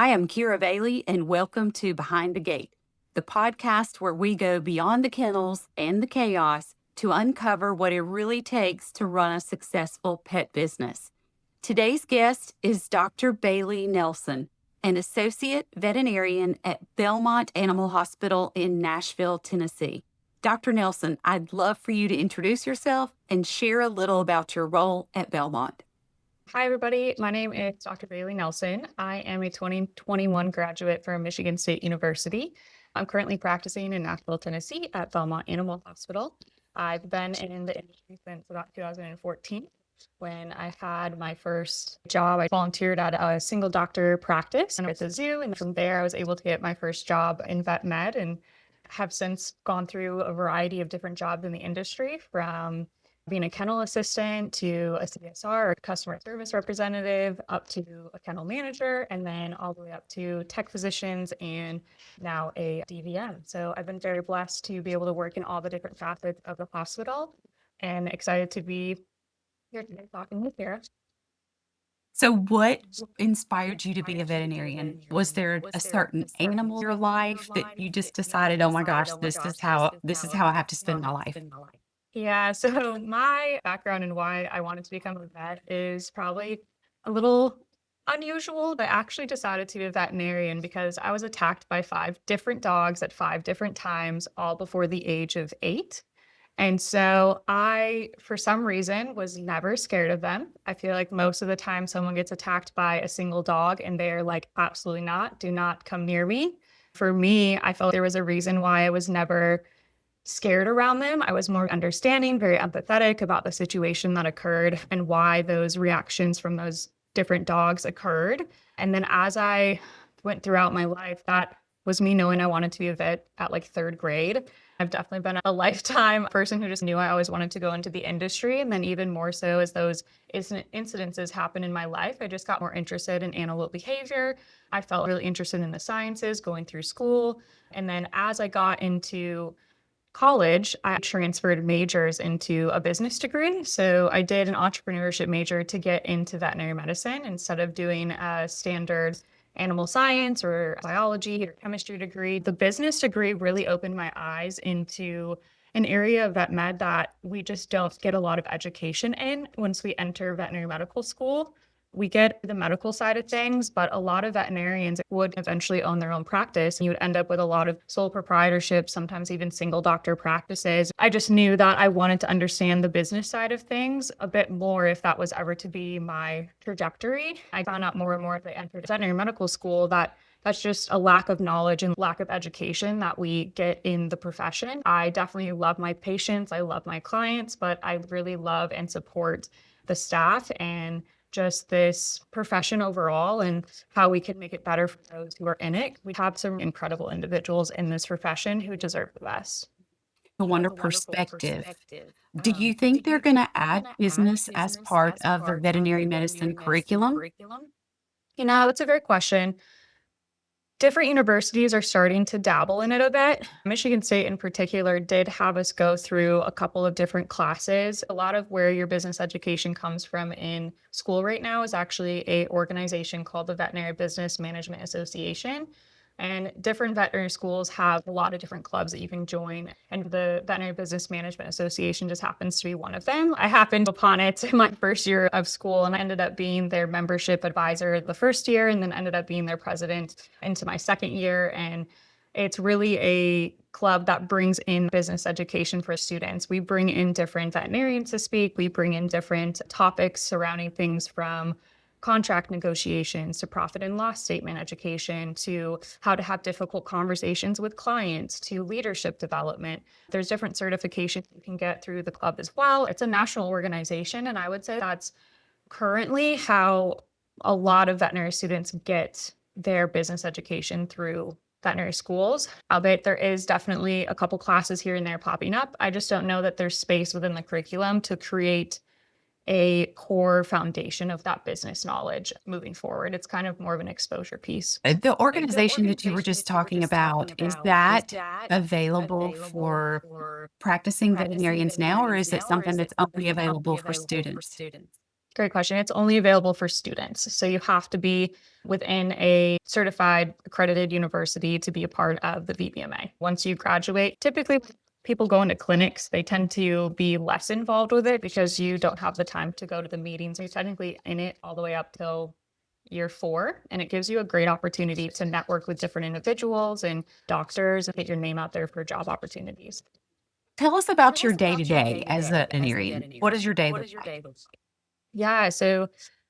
I am Kira Bailey, and welcome to Behind the Gate, the podcast where we go beyond the kennels and the chaos to uncover what it really takes to run a successful pet business. Today's guest is Dr. Bailey Nelson, an associate veterinarian at Belmont Animal Hospital in Nashville, Tennessee. Dr. Nelson, I'd love for you to introduce yourself and share a little about your role at Belmont. Hi, everybody. My name is Dr. Bailey Nelson. I am a 2021 graduate from Michigan State University. I'm currently practicing in Nashville, Tennessee at Belmont Animal Hospital. I've been in the industry since about 2014. When I had my first job, I volunteered at a single doctor practice and at the zoo. And from there, I was able to get my first job in vet med and have since gone through a variety of different jobs in the industry, from being a kennel assistant to a CSR or customer service representative, up to a kennel manager, and then all the way up to tech physicians and now a DVM. So I've been very blessed to be able to work in all the different facets of the hospital and excited to be here today talking with Sarah. So, what inspired you to be a veterinarian? Was there a certain animal in your life that you just decided, oh my gosh, this is how I have to spend my life? Yeah, so my background and why I wanted to become a vet is probably a little unusual, but I actually decided to be a veterinarian because I was attacked by 5 different dogs at 5 different times, all before the age of 8. And so I, for some reason, was never scared of them. I feel like most of the time someone gets attacked by a single dog and they're like, absolutely not, do not come near me. For me, I felt there was a reason why I was never scared around them. I was more understanding, very empathetic about the situation that occurred and why those reactions from those different dogs occurred. And then as I went throughout my life, that was me knowing I wanted to be a vet at like 3rd grade. I've definitely been a lifetime person who just knew I always wanted to go into the industry. And then even more so as those incidences happen in my life, I just got more interested in animal behavior. I felt really interested in the sciences going through school. And then as I got into college, I transferred majors into a business degree. So I did an entrepreneurship major to get into veterinary medicine instead of doing a standard animal science or biology or chemistry degree. The business degree really opened my eyes into an area of vet med that we just don't get a lot of education in once we enter veterinary medical school. We get the medical side of things, but a lot of veterinarians would eventually own their own practice. And you would end up with a lot of sole proprietorship, sometimes even single doctor practices. I just knew that I wanted to understand the business side of things a bit more if that was ever to be my trajectory. I found out more and more as I entered veterinary medical school that that's just a lack of knowledge and lack of education that we get in the profession. I definitely love my patients. I love my clients, but I really love and support the staff and just this profession overall and how we can make it better for those who are in it. We have some incredible individuals in this profession who deserve the best. A wonderful perspective. Do you think they're going to add business as part of the veterinary medicine curriculum? That's a great question. Different universities are starting to dabble in it a bit. Michigan State in particular did have us go through a couple of different classes. A lot of where your business education comes from in school right now is actually an organization called the Veterinary Business Management Association. And different veterinary schools have a lot of different clubs that you can join. And the Veterinary Business Management Association just happens to be one of them. I happened upon it in my first year of school, and I ended up being their membership advisor the first year, and then ended up being their president into my second year. And it's really a club that brings in business education for students. We bring in different veterinarians to speak. We bring in different topics surrounding things from contract negotiations to profit and loss statement education to how to have difficult conversations with clients to leadership development. There's different certifications you can get through the club as well. It's a national organization, and I would say that's currently how a lot of veterinary students get their business education through veterinary schools. Albeit there is definitely a couple classes here and there popping up. I just don't know that there's space within the curriculum to create a core foundation of that business knowledge moving forward. It's kind of more of an exposure piece. The organization that you were just talking about, is that available for practicing veterinarians now, or is it something that's only available for students? Great question. It's only available for students. So you have to be within a certified accredited university to be a part of the VBMA. Once you graduate, typically people go into clinics, they tend to be less involved with it because you don't have the time to go to the meetings. You're technically in it all the way up till year 4, and it gives you a great opportunity to network with different individuals and doctors and get your name out there for job opportunities. Tell us about your day to day as a veterinarian. What does your day look like? Yeah, so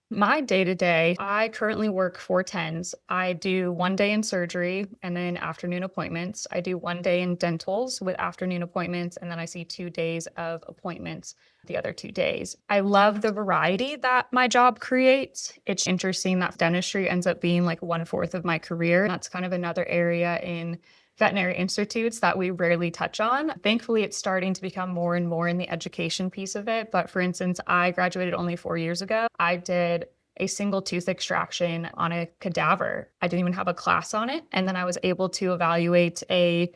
my day to day, I currently work 4 10s. I do 1 day in surgery and then afternoon appointments. I do 1 day in dentals with afternoon appointments, and then I see 2 days of appointments the other 2 days. I love the variety that my job creates. It's interesting that dentistry ends up being like 1/4 of my career. That's kind of another area in veterinary institutes that we rarely touch on. Thankfully, it's starting to become more and more in the education piece of it. But for instance, I graduated only 4 years ago. I did a single tooth extraction on a cadaver. I didn't even have a class on it. And then I was able to evaluate a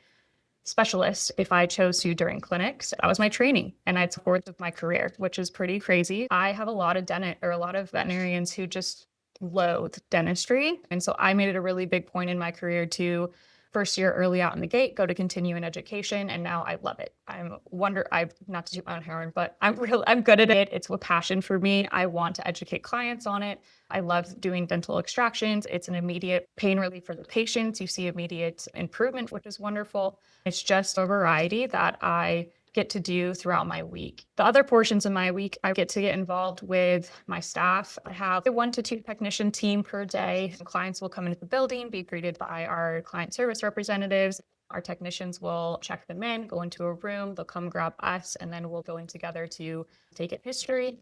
specialist if I chose to during clinics. That was my training, and I'd support of my career, which is pretty crazy. I have a lot of a lot of veterinarians who just loathe dentistry. And so I made it a really big point in my career to first year early out in the gate, go to continuing education, and now I love it. I'm not to toot my own horn, but I'm good at it. It's a passion for me. I want to educate clients on it. I love doing dental extractions. It's an immediate pain relief for the patients. You see immediate improvement, which is wonderful. It's just a variety that I get to do throughout my week. The other portions of my week, I get to get involved with my staff. I have a 1 to 2 technician team per day. Clients will come into the building, be greeted by our client service representatives. Our technicians will check them in, go into a room, they'll come grab us, and then we'll go in together to take a history,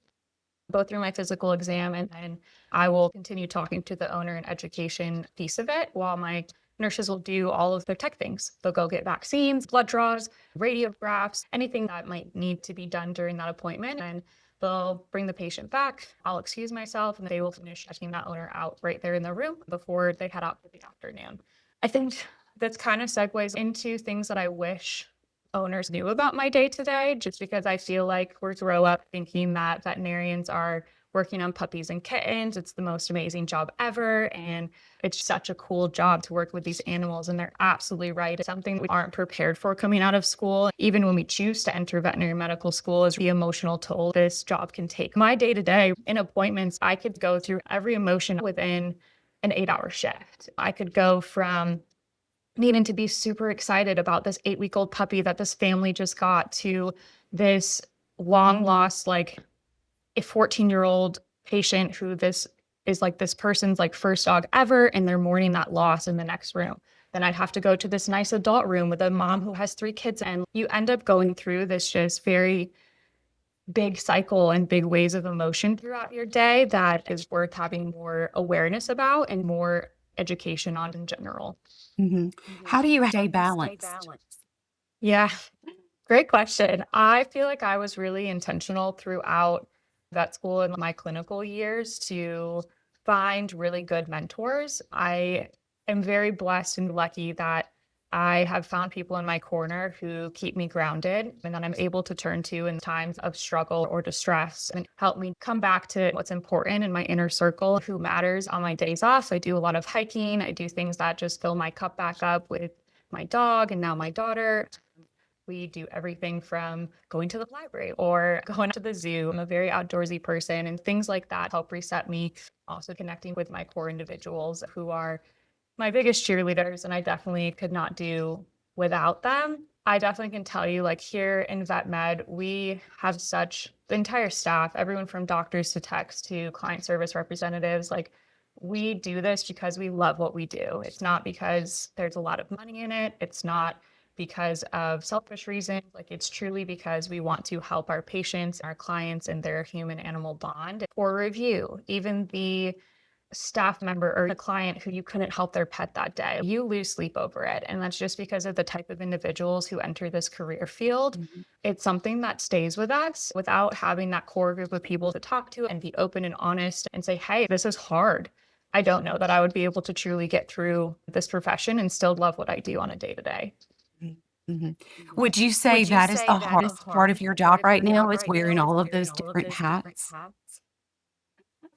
go through my physical exam, and then I will continue talking to the owner and education piece of it while my nurses will do all of the tech things. They'll go get vaccines, blood draws, radiographs, anything that might need to be done during that appointment. And they'll bring the patient back. I'll excuse myself, and they will finish checking that owner out right there in the room before they head out for the afternoon. I think that's kind of segues into things that I wish owners knew about my day to day, just because I feel like we grow up thinking that veterinarians are working on puppies and kittens. It's the most amazing job ever. And it's such a cool job to work with these animals. And they're absolutely right. It's something we aren't prepared for coming out of school. Even when we choose to enter veterinary medical school, is the emotional toll this job can take. My day to day in appointments, I could go through every emotion within an 8-hour shift. I could go from needing to be super excited about this 8-week-old puppy that this family just got to this long lost, like a 14-year-old patient who this is like this person's like first dog ever, and they're mourning that loss in the next room. Then I'd have to go to this nice adult room with a mom who has 3 kids, and you end up going through this just very big cycle and big waves of emotion throughout your day that is worth having more awareness about and more education on in general. How do you stay balanced? Yeah, great question. I feel like I was really intentional throughout vet school and my clinical years to find really good mentors. I am very blessed and lucky that I have found people in my corner who keep me grounded and that I'm able to turn to in times of struggle or distress and help me come back to what's important in my inner circle, who matters on my days off. I do a lot of hiking. I do things that just fill my cup back up with my dog and now my daughter. We do everything from going to the library or going to the zoo. I'm a very outdoorsy person, and things like that help reset me. Also connecting with my core individuals who are my biggest cheerleaders, and I definitely could not do without them. I definitely can tell you, like here in vet med, we have such the entire staff, everyone from doctors to techs to client service representatives, like we do this because we love what we do. It's not because there's a lot of money in it. It's not because of selfish reasons. Like it's truly because we want to help our patients, our clients, and their human animal bond. For review, even the staff member or the client who you couldn't help their pet that day, you lose sleep over it. And that's just because of the type of individuals who enter this career field. It's something that stays with us without having that core group of people to talk to and be open and honest and say, hey, this is hard. I don't know that I would be able to truly get through this profession and still love what I do on a day to day. Mhm. Would you say that is the hardest part of your job right now, is wearing all of those different hats?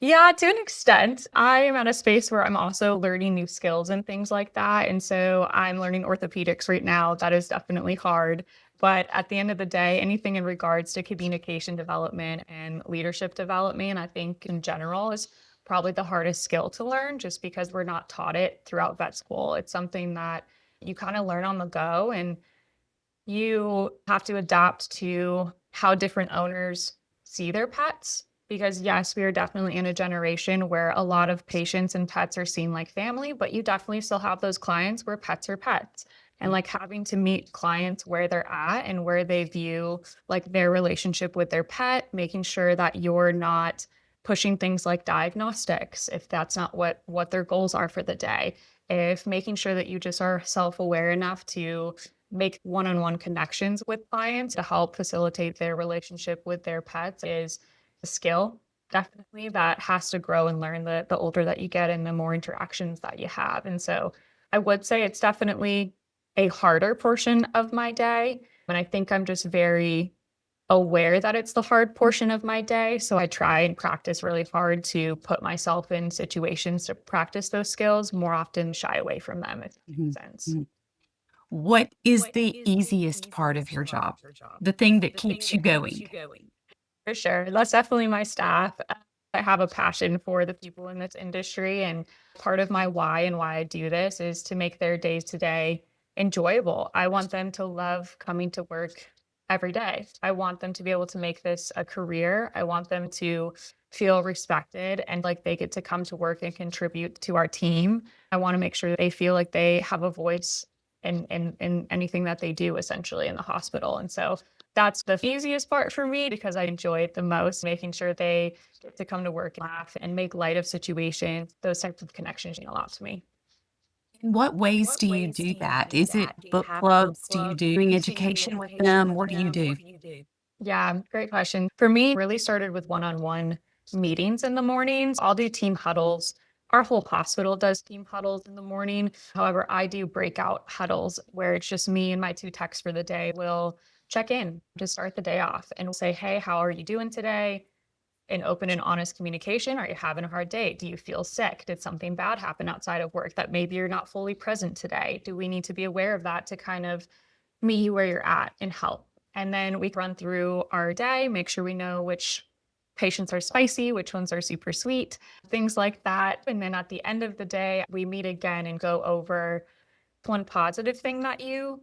Yeah, to an extent. I am at a space where I'm also learning new skills and things like that. And so I'm learning orthopedics right now. That is definitely hard. But at the end of the day, anything in regards to communication development and leadership development, I think in general is probably the hardest skill to learn just because we're not taught it throughout vet school. It's something that you kind of learn on the go and you have to adapt to how different owners see their pets. Because, yes, we are definitely in a generation where a lot of patients and pets are seen like family, but you definitely still have those clients where pets are pets. And like having to meet clients where they're at and where they view like their relationship with their pet, making sure that you're not pushing things like diagnostics if that's not what their goals are for the day. If making sure that you just are self-aware enough to make one-on-one connections with clients to help facilitate their relationship with their pets is a skill definitely that has to grow and learn the older that you get and the more interactions that you have. And so I would say it's definitely a harder portion of my day. And I think I'm just very aware that it's the hard portion of my day. So I try and practice really hard to put myself in situations to practice those skills more often, shy away from them, if that Mhm, makes sense. mhm. What is the easiest part of your job? The thing that keeps you going? For sure. That's definitely my staff. I have a passion for the people in this industry. And part of my why and why I do this is to make their days today enjoyable. I want them to love coming to work every day. I want them to be able to make this a career. I want them to feel respected and like they get to come to work and contribute to our team. I want to make sure that they feel like they have a voice in anything that they do essentially in the hospital. And so that's the easiest part for me because I enjoy it the most, making sure they get to come to work and laugh and make light of situations. Those types of connections mean a lot to me. In what ways do you do that? Is it book clubs? Do you doing education with them? What do you do? Yeah, great question. For me, it really started with one-on-one meetings in the mornings. I'll do team huddles. Our whole hospital does team huddles in the morning. However, I do breakout huddles where it's just me and my two techs for the day. We'll check in to start the day off and we'll say, hey, how are you doing today? In open and honest communication. Are you having a hard day? Do you feel sick? Did something bad happen outside of work that maybe you're not fully present today? Do we need to be aware of that to kind of meet you where you're at and help? And then we run through our day, make sure we know which patients are spicy, which ones are super sweet, things like that. And then at the end of the day, we meet again and go over one positive thing that you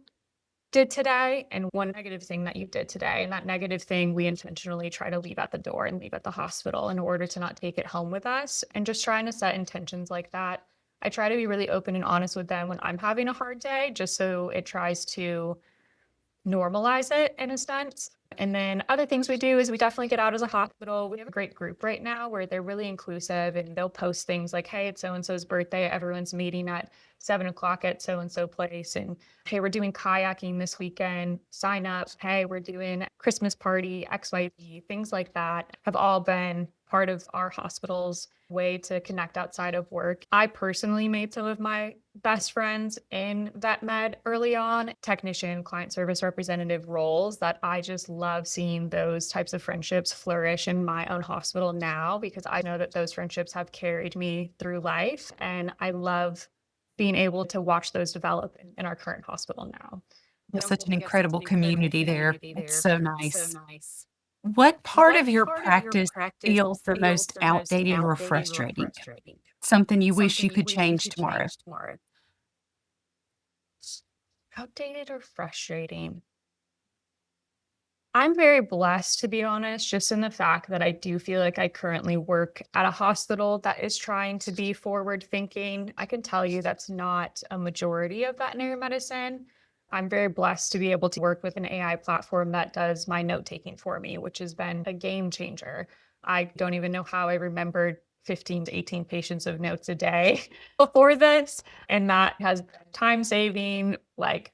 did today and one negative thing that you did today. And that negative thing we intentionally try to leave at the door and leave at the hospital in order to not take it home with us and just trying to set intentions like that. I try to be really open and honest with them when I'm having a hard day, just so it tries to normalize it in a sense. And then other things we do is we definitely get out as a hospital. We have a great group right now where they're really inclusive and they'll post things like, hey, it's so and so's birthday. Everyone's meeting at 7 o'clock at so and so place. And hey, we're doing kayaking this weekend. Sign up. Hey, we're doing Christmas party, XYZ, things like that have all been part of our hospital's way to connect outside of work. I personally made some of my best friends in vet med early on, technician, client service representative roles that I just love seeing those types of friendships flourish in my own hospital now because I know that those friendships have carried me through life. And I love being able to watch those develop in our current hospital now. You have such an incredible community there. It's so nice. What part of your practice feels the most outdated or frustrating? Something you wish you could change tomorrow? Outdated or frustrating? I'm very blessed, to be honest, just in the fact that I do feel like I currently work at a hospital that is trying to be forward thinking. I can tell you that's not a majority of veterinary medicine. I'm very blessed to be able to work with an AI platform that does my note taking for me, which has been a game changer. I don't even know how I remembered 15 to 18 patients of notes a day before this. And that has been time saving. Like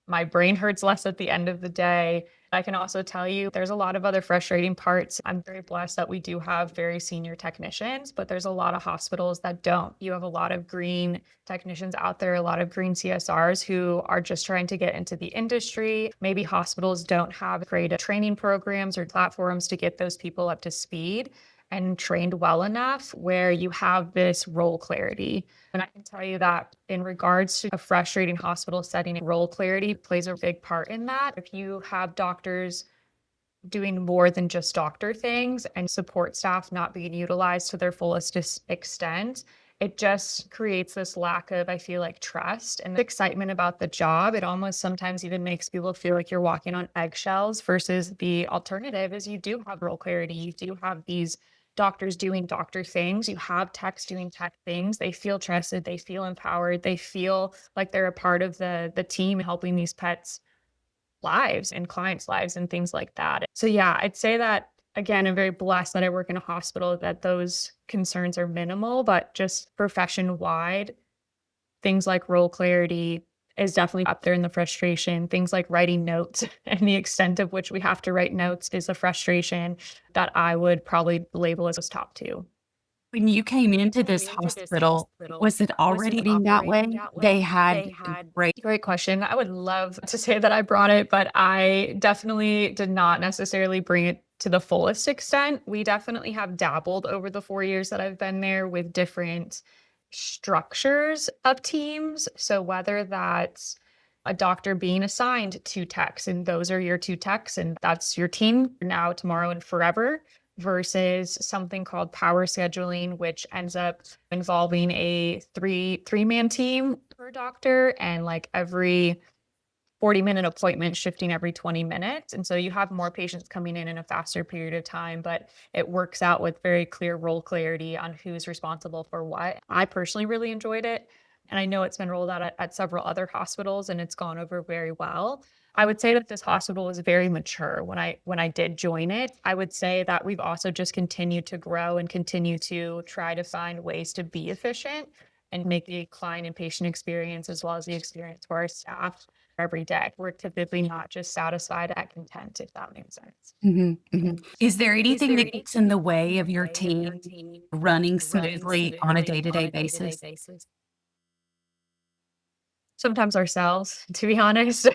my brain hurts less at the end of the day. I can also tell you there's a lot of other frustrating parts. I'm very blessed that we do have very senior technicians, but there's a lot of hospitals that don't. You have a lot of green technicians out there, a lot of green CSRs who are just trying to get into the industry. Maybe hospitals don't have great training programs or platforms to get those people up to speed. and trained well enough where you have this role clarity. And I can tell you that in regards to a frustrating hospital setting, role clarity plays a big part in that. If you have doctors doing more than just doctor things and support staff not being utilized to their fullest extent, it just creates this lack of, I feel like, trust and excitement about the job. It almost sometimes even makes people feel like you're walking on eggshells versus the alternative is you do have role clarity. You do have these doctors doing doctor things. You have techs doing tech things. They feel trusted. They feel empowered. They feel like they're a part of the team helping these pets lives and clients' lives and things like that. So yeah, I'd say that again, I'm very blessed that I work in a hospital that those concerns are minimal, but just profession wide, things like role clarity is definitely up there in the frustration. Things like writing notes and the extent of which we have to write notes is a frustration that I would probably label as top two. When you came into this hospital, was it already being that way? They had great. Great question. I would love to say that I brought it, but I definitely did not necessarily bring it to the fullest extent. We definitely have dabbled over the 4 years that I've been there with different structures of teams. So whether that's a doctor being assigned two techs, and those are your two techs, and that's your team now, tomorrow, and forever, versus something called power scheduling, which ends up involving a three-man team per doctor, and like every 40-minute appointment shifting every 20 minutes. And so you have more patients coming in a faster period of time, but it works out with very clear role clarity on who's responsible for what. I personally really enjoyed it. And I know it's been rolled out at several other hospitals and it's gone over very well. I would say that this hospital is very mature. When I did join it, I would say that we've also just continued to grow and continue to try to find ways to be efficient and make the client and patient experience as well as the experience for our staff every day. We're typically not just satisfied at content, if that makes sense. Mhm, mhm. Is there anything that gets in the way of your team running smoothly on a day-to-day basis? Sometimes ourselves, to be honest.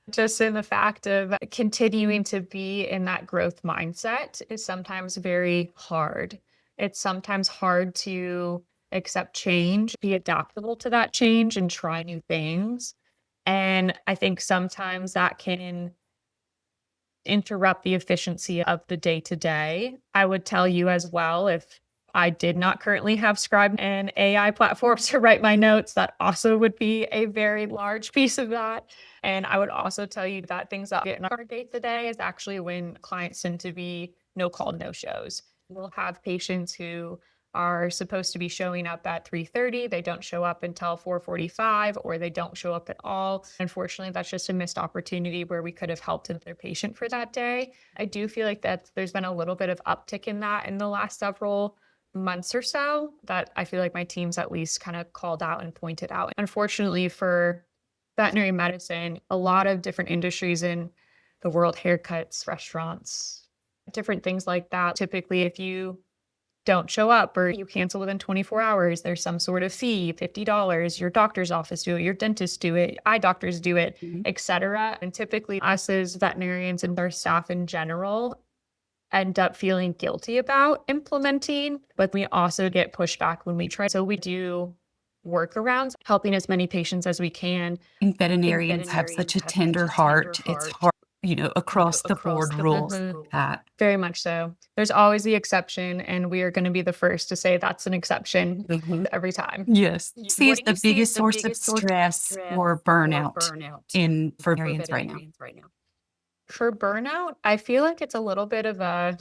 Just in the fact of continuing to be in that growth mindset is sometimes very hard. It's sometimes hard to accept change, be adaptable to that change, and try new things. And I think sometimes that can interrupt the efficiency of the day to day. I would tell you as well, if I did not currently have Scribe and AI platforms to write my notes, that also would be a very large piece of that. And I would also tell you that things that get in our day to day is actually when clients tend to be no call, no shows. We'll have patients who are supposed to be showing up at 3:30. They don't show up until 4:45, or they don't show up at all. Unfortunately, that's just a missed opportunity where we could have helped their patient for that day. I do feel like that there's been a little bit of uptick in that in the last several months or so that I feel like my teams at least kind of called out and pointed out. Unfortunately for veterinary medicine, a lot of different industries in the world, haircuts, restaurants, different things like that. Typically, if you don't show up or you cancel within 24 hours, there's some sort of fee, $50, your doctor's office do it, your dentist do it, eye doctors do it, Mhm. etc. And typically us as veterinarians and our staff in general end up feeling guilty about implementing, but we also get pushback when we try. So we do workarounds, helping as many patients as we can. And veterinarians have such a tender heart. It's hard, across the board rules Mhm. like that. Very much so. There's always the exception, and we are going to be the first to say that's an exception Mhm. every time. Yes. See, is the biggest source of stress or burnout for veterinarians right now? For burnout, I feel like it's a little bit of a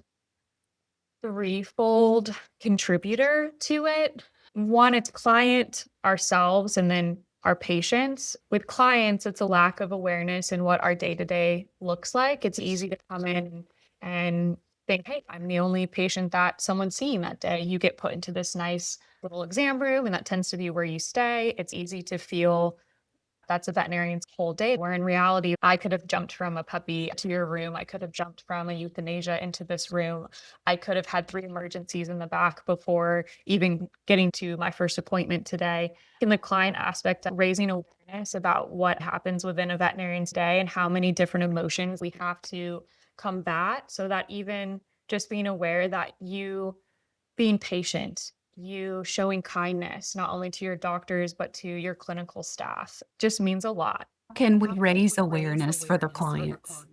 threefold contributor to it. One, it's client, ourselves, and then our patients. With clients, it's a lack of awareness in what our day to day looks like. It's easy to come in and think, hey, I'm the only patient that someone's seeing that day. You get put into this nice little exam room, and that tends to be where you stay. It's easy to feel that's a veterinarian's whole day, where in reality, I could have jumped from a puppy to your room. I could have jumped from a euthanasia into this room. I could have had three emergencies in the back before even getting to my first appointment today. In the client aspect, raising awareness about what happens within a veterinarian's day and how many different emotions we have to combat so that even just being aware that you being patient, you showing kindness, not only to your doctors, but to your clinical staff, just means a lot. Can we raise awareness for the clients?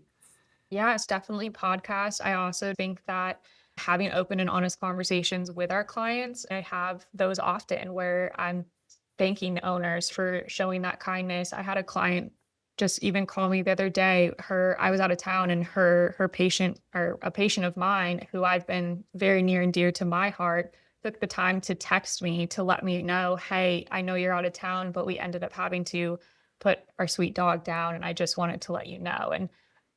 Yeah, it's definitely podcasts. I also think that having open and honest conversations with our clients, I have those often where I'm thanking owners for showing that kindness. I had a client just even call me the other day. I was out of town and her patient or a patient of mine who I've been very near and dear to my heart took the time to text me to let me know, hey, I know you're out of town, but we ended up having to put our sweet dog down and I just wanted to let you know. And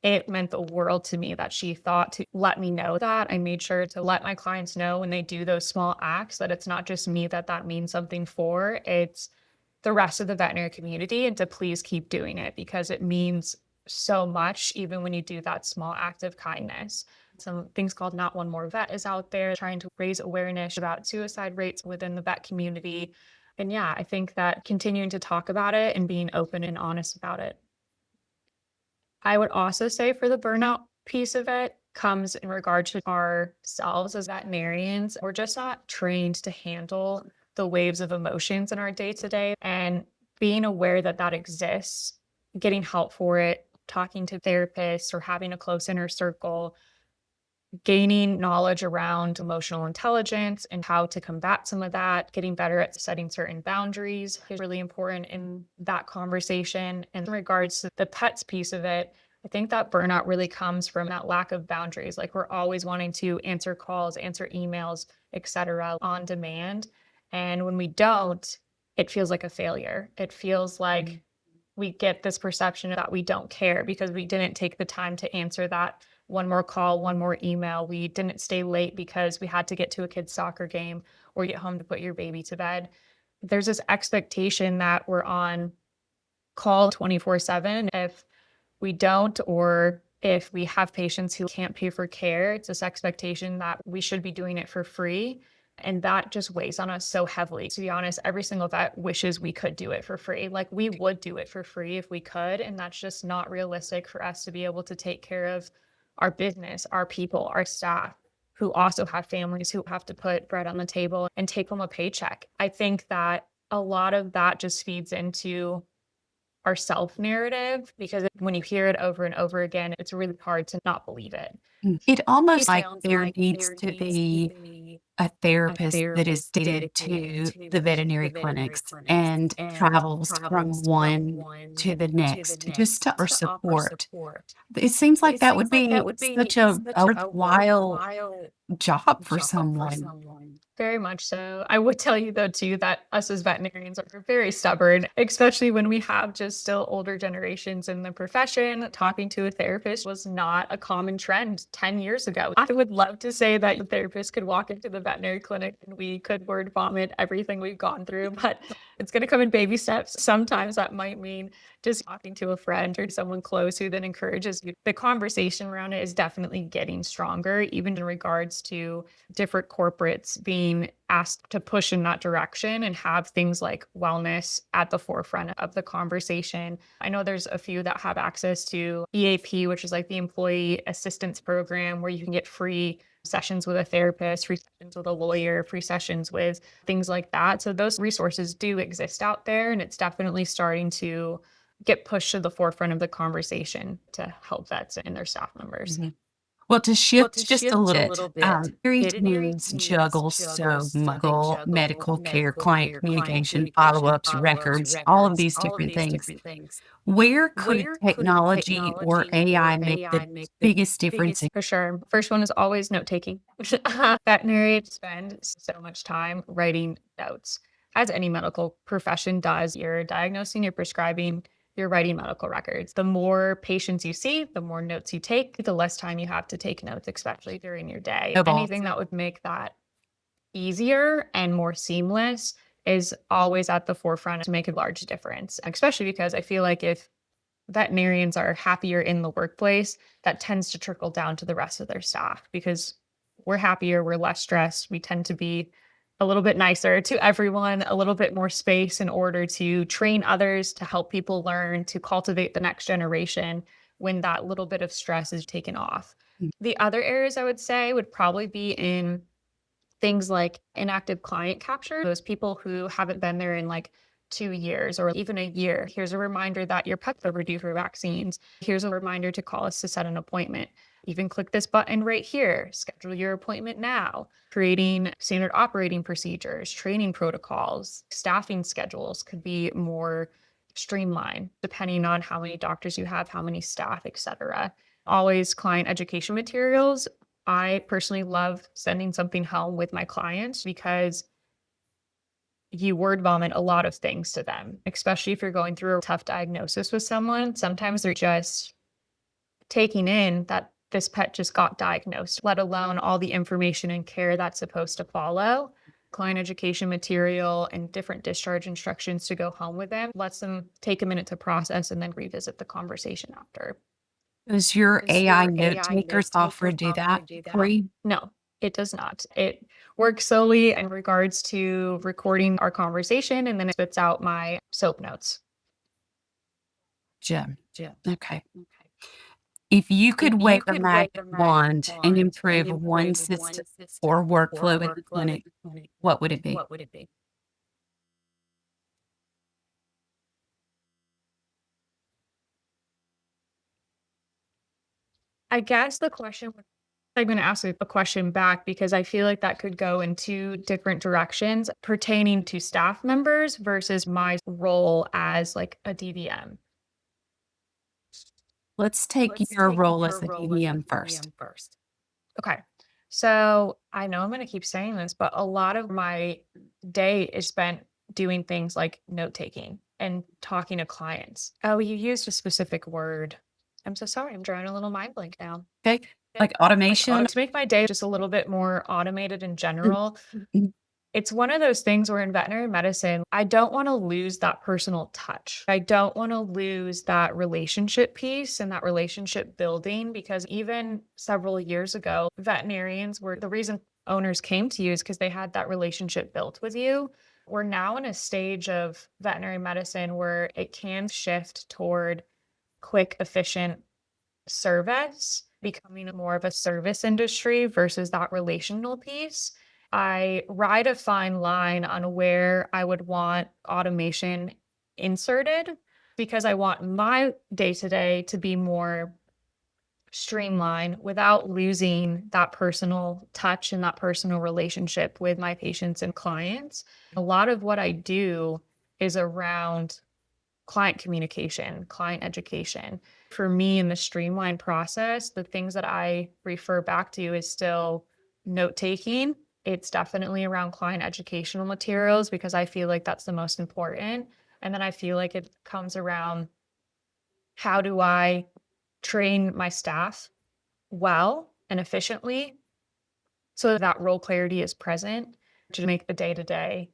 it meant the world to me that she thought to let me know that. I made sure to let my clients know when they do those small acts that it's not just me that means something for, it's the rest of the veterinary community, and to please keep doing it because it means so much, even when you do that small act of kindness. Some things called Not One More Vet is out there trying to raise awareness about suicide rates within the vet community. And yeah, I think that continuing to talk about it and being open and honest about it. I would also say for the burnout piece of it comes in regard to ourselves as veterinarians. We're just not trained to handle the waves of emotions in our day to day, and being aware that that exists, getting help for it, talking to therapists or having a close inner circle, gaining knowledge around emotional intelligence and how to combat some of that, getting better at setting certain boundaries is really important in that conversation. And in regards to the pets piece of it, I think that burnout really comes from that lack of boundaries. Like we're always wanting to answer calls, answer emails, etc. on demand. And when we don't, it feels like a failure. It feels like we get this perception that we don't care because we didn't take the time to answer that one more call, one more email. We didn't stay late because we had to get to a kid's soccer game or get home to put your baby to bed. There's this expectation that we're on call 24/7. If we don't, or if we have patients who can't pay for care, it's this expectation that we should be doing it for free. And that just weighs on us so heavily. To be honest, every single vet wishes we could do it for free. Like we would do it for free if we could. And that's just not realistic for us to be able to take care of our business, our people, our staff, who also have families who have to put bread on the table and take home a paycheck. I think that a lot of that just feeds into our self narrative because when you hear it over and over again, it's really hard to not believe it. It almost like there needs to be a therapist that is dedicated to the veterinary clinics and travels from one to the next just to offer support. It seems like that would be such a worthwhile job for someone. Very much so. I would tell you though too that us as veterinarians are very stubborn, especially when we have just still older generations in the profession. Talking to a therapist was not a common trend 10 years ago. I would love to say that the therapist could walk into the veterinary clinic and we could word vomit everything we've gone through, but it's going to come in baby steps. Sometimes that might mean just talking to a friend or someone close who then encourages you. The conversation around it is definitely getting stronger, even in regards to different corporates being asked to push in that direction and have things like wellness at the forefront of the conversation. I know there's a few that have access to EAP, which is like the Employee Assistance Program, where you can get free sessions with a therapist, free sessions with a lawyer, free sessions with things like that. So those resources do exist out there, and it's definitely starting to get pushed to the forefront of the conversation to help vets and their staff members. Well, to shift just a little bit, very teams juggle so much medical care, client communication, follow-ups, records, all of these different things. Where could technology or AI make the biggest difference? For sure. First one is always note taking. Veterinarians spend so much time writing notes, as any medical profession does. You're diagnosing, you're prescribing, you're writing medical records. The more patients you see, the more notes you take, the less time you have to take notes, especially during your day. Anything that would make that easier and more seamless is always at the forefront to make a large difference, especially because I feel like if veterinarians are happier in the workplace, that tends to trickle down to the rest of their staff because we're happier, we're less stressed, we tend to be a little bit nicer to everyone, a little bit more space in order to train others, to help people learn, to cultivate the next generation when that little bit of stress is taken off. Mm. The other areas I would say would probably be in things like inactive client capture, those people who haven't been there in like 2 years or even a year. Here's a reminder that your pet's overdue for vaccines. Here's a reminder to call us to set an appointment. Even click this button right here, schedule your appointment now. Creating standard operating procedures, training protocols, staffing schedules could be more streamlined depending on how many doctors you have, how many staff, etc. Always client education materials. I personally love sending something home with my clients because you word vomit a lot of things to them, especially if you're going through a tough diagnosis with someone. Sometimes they're just taking in that this pet just got diagnosed, let alone all the information and care that's supposed to follow. Client education material and different discharge instructions to go home with them lets them take a minute to process and then revisit the conversation after. Does your Does AI your note AI taker note taker software do software that do for that? you? No, it does not. It works solely in regards to recording our conversation and then it spits out my soap notes. Jim. Yeah. Okay. Okay. If you If could you wave a could wave magic a magic wand and wand and improve one improve one system system or or workflow in the workflow in clinic, the clinic, what would it be? what would it be? I guess the question would I'm going to ask a question back because I feel like that could go in two different directions pertaining to staff members versus my role as like a DVM. Let's take Let's your take role as your the role as the DVM first. DVM first. Okay. So I know I'm going to keep saying this, but a lot of my day is spent doing things like note taking and talking to clients. Oh, you used a specific word. I'm so sorry. I'm drawing a little mind blank now. Okay. Okay. Like Like automation. to make my day just a little bit more automated in general. Mhm. It's one of those things where in veterinary medicine, I don't want to lose that personal touch. I don't want to lose that relationship piece and that relationship building because even several years ago, veterinarians were the reason owners came to you is because they had that relationship built with you. We're now in a stage of veterinary medicine where it can shift toward quick, efficient service, becoming more of a service industry versus that relational piece. I ride a fine line on where I would want automation inserted because I want my day to day to be more streamlined without losing that personal touch and that personal relationship with my patients and clients. A lot of what I do is around client communication, client education. For me, in the streamline process, the things that I refer back to is still note taking. It's definitely around client educational materials because I feel like that's the most important. And then I feel like it comes around how do I train my staff well and efficiently so that role clarity is present to make the day to day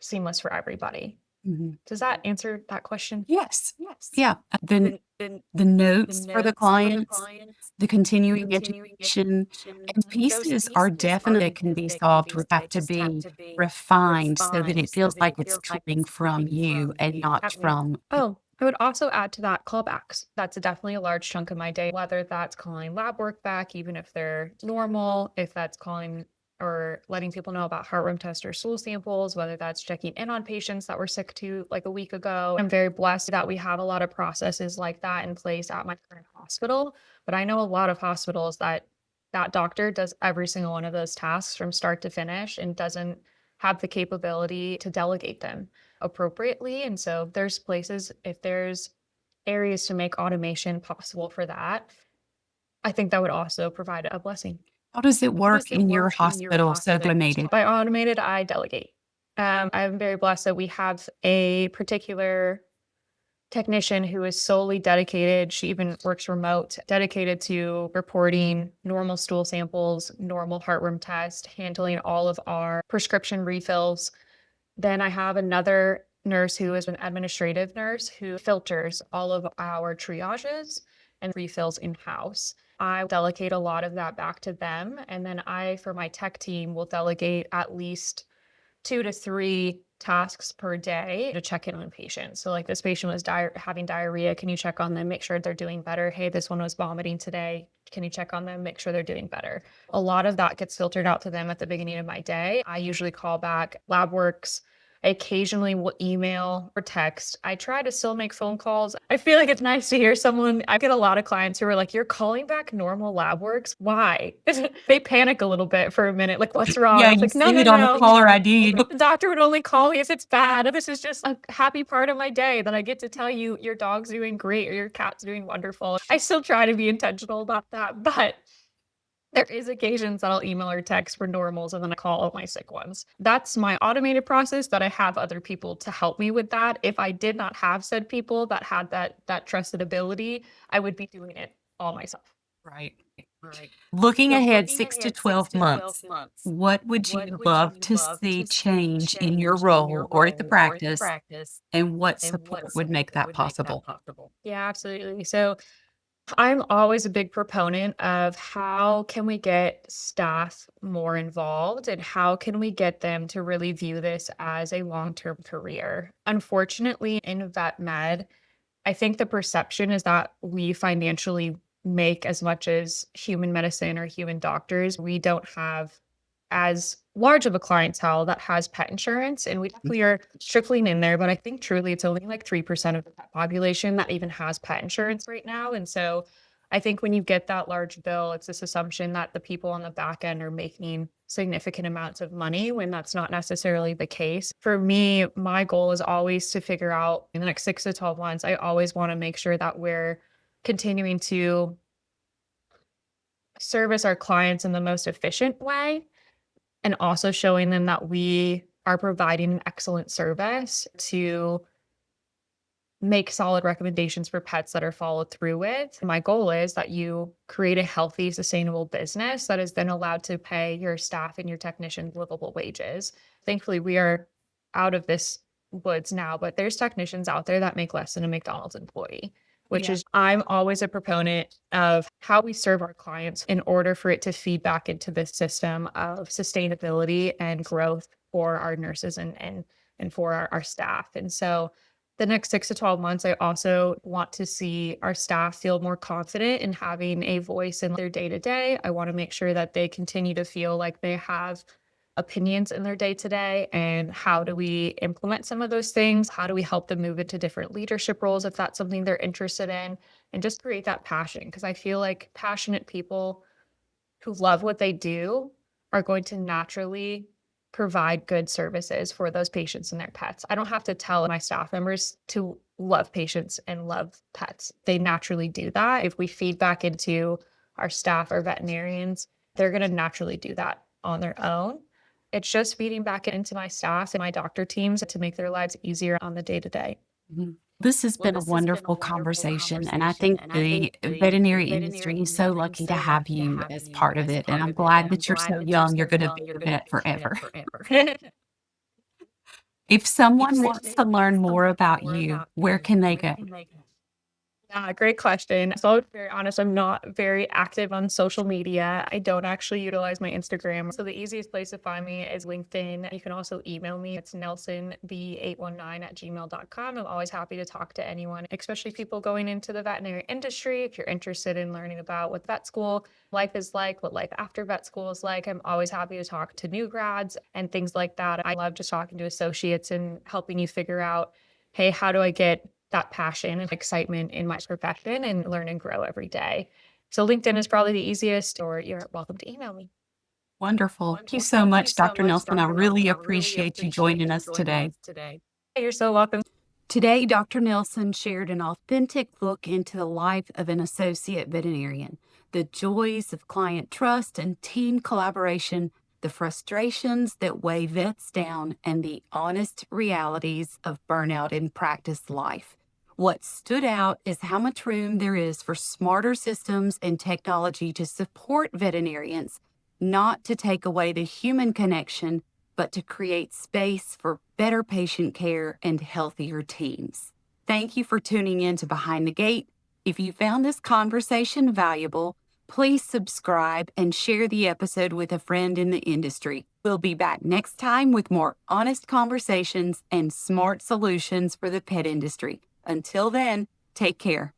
seamless for everybody. Mhm. Does that answer that question? Yes. Yes. Yeah. Then The the the notes for the notes for the clients, clients, the the continuing continuing education, education, and those pieces are pieces are definitely that can be that can solved be would have they to just have be to be refined so that refined it so feels that like it it's feels like coming it's from coming you from and you. not from Oh, I would also add to that callbacks. That's definitely a large chunk of my day, whether that's calling lab work back, even if they're normal, if that's calling or letting people know about heartworm test or stool samples, whether that's checking in on patients that were sick to like a week ago. I'm very blessed that we have a lot of processes like that in place at my current hospital. But I know a lot of hospitals that that doctor does every single one of those tasks from start to finish and doesn't have the capability to delegate them appropriately. And so there's places, if there's areas to make automation possible for that, I think that would also provide a blessing. how does it How work does it in your work in your hospital so hospital? automated? By automated, I delegate. I'm very blessed that we have a particular technician who is solely dedicated. She even works remote, dedicated to reporting normal stool samples, normal heartworm test, handling all of our prescription refills. Then I have another nurse who is an administrative nurse who filters all of our triages and refills in-house. I delegate a lot of that back to them. And then I, for my tech team, will delegate at least 2 to 3 tasks per day to check in on patients. So like this patient was having diarrhea. Can you check on them, make sure they're doing better? Hey, this one was vomiting today. Can you check on them, make sure they're doing better? A lot of that gets filtered out to them at the beginning of my day. I usually call back lab works. I occasionally will email or text. I try to still make phone calls. I feel like it's nice to hear someone. I get a lot of clients who are like, "You're calling back normal lab works? Why?" They panic a little bit for a minute. Like, what's wrong? Yeah, I was you like, no, see no, it on the no. caller ID. The doctor would only call me if it's bad. This is just a happy part of my day that I get to tell you your dog's doing great or your cat's doing wonderful. I still try to be intentional about that, but there is occasions that I'll email or text for normals and then I call all my sick ones. That's my automated process that I have other people to help me with that. If I did not have said people that had that trusted ability, I would be doing it all myself. Right. Looking So ahead looking 6 to ahead 12 months, what would you love to see change in your role or at the practice, and what support would make that possible? Yeah, absolutely. So I'm always a big proponent of how can we get staff more involved and how can we get them to really view this as a long-term career. Unfortunately, in vet med, I think the perception is that we financially make as much as human medicine or human doctors. We don't have as large of a clientele that has pet insurance, and we definitely are trickling in there, but I think truly it's only like 3% of the pet population that even has pet insurance right now. And so I think when you get that large bill, it's this assumption that the people on the back end are making significant amounts of money when that's not necessarily the case. For me, my goal is always to figure out in the next 6 to 12 months, I always want to make sure that we're continuing to service our clients in the most efficient way and also showing them that we are providing an excellent service to make solid recommendations for pets that are followed through with. My goal is that you create a healthy, sustainable business that is then allowed to pay your staff and your technicians livable wages. Thankfully, we are out of this woods now, but there's technicians out there that make less than a McDonald's employee, which is, I'm always a proponent of how we serve our clients in order for it to feed back into this system of sustainability and growth for our nurses and for our staff. And so the next 6 to 12 months, I also want to see our staff feel more confident in having a voice in their day to day. I want to make sure that they continue to feel like they have opinions in their day to day. And how do we implement some of those things? How do we help them move into different leadership roles if that's something they're interested in? And just create that passion. Because I feel like passionate people who love what they do are going to naturally provide good services for those patients and their pets. I don't have to tell my staff members to love patients and love pets. They naturally do that. If we feed back into our staff, our veterinarians, they're going to naturally do that on their own. It's just feeding back into my staff and my doctor teams to make their lives easier on the day to day. This has been a wonderful conversation, and I think the veterinary industry is so lucky to have you as part of it. And I'm glad that you're so young, you're going to be a vet forever. If someone wants to learn more about you, where can they go? Yeah, great question. So I'll be very honest, I'm not very active on social media. I don't actually utilize my Instagram. So the easiest place to find me is LinkedIn. You can also email me. It's nelsonb819@gmail.com. I'm always happy to talk to anyone, especially people going into the veterinary industry. If you're interested in learning about what vet school life is like, what life after vet school is like, I'm always happy to talk to new grads and things like that. I love just talking to associates and helping you figure out, hey, how do I get that passion and excitement in my profession and learn and grow every day. So LinkedIn is probably the easiest, or you're welcome to email me. Wonderful. Thank you so much, Dr. Nelson. I really appreciate you joining us today. You're so welcome. Today, Dr. Nelson shared an authentic look into the life of an associate veterinarian, the joys of client trust and team collaboration, the frustrations that weigh vets down, and the honest realities of burnout in practice life. What stood out is how much room there is for smarter systems and technology to support veterinarians, not to take away the human connection, but to create space for better patient care and healthier teams. Thank you for tuning in to Behind the Gate. If you found this conversation valuable, please subscribe and share the episode with a friend in the industry. We'll be back next time with more honest conversations and smart solutions for the pet industry. Until then, take care.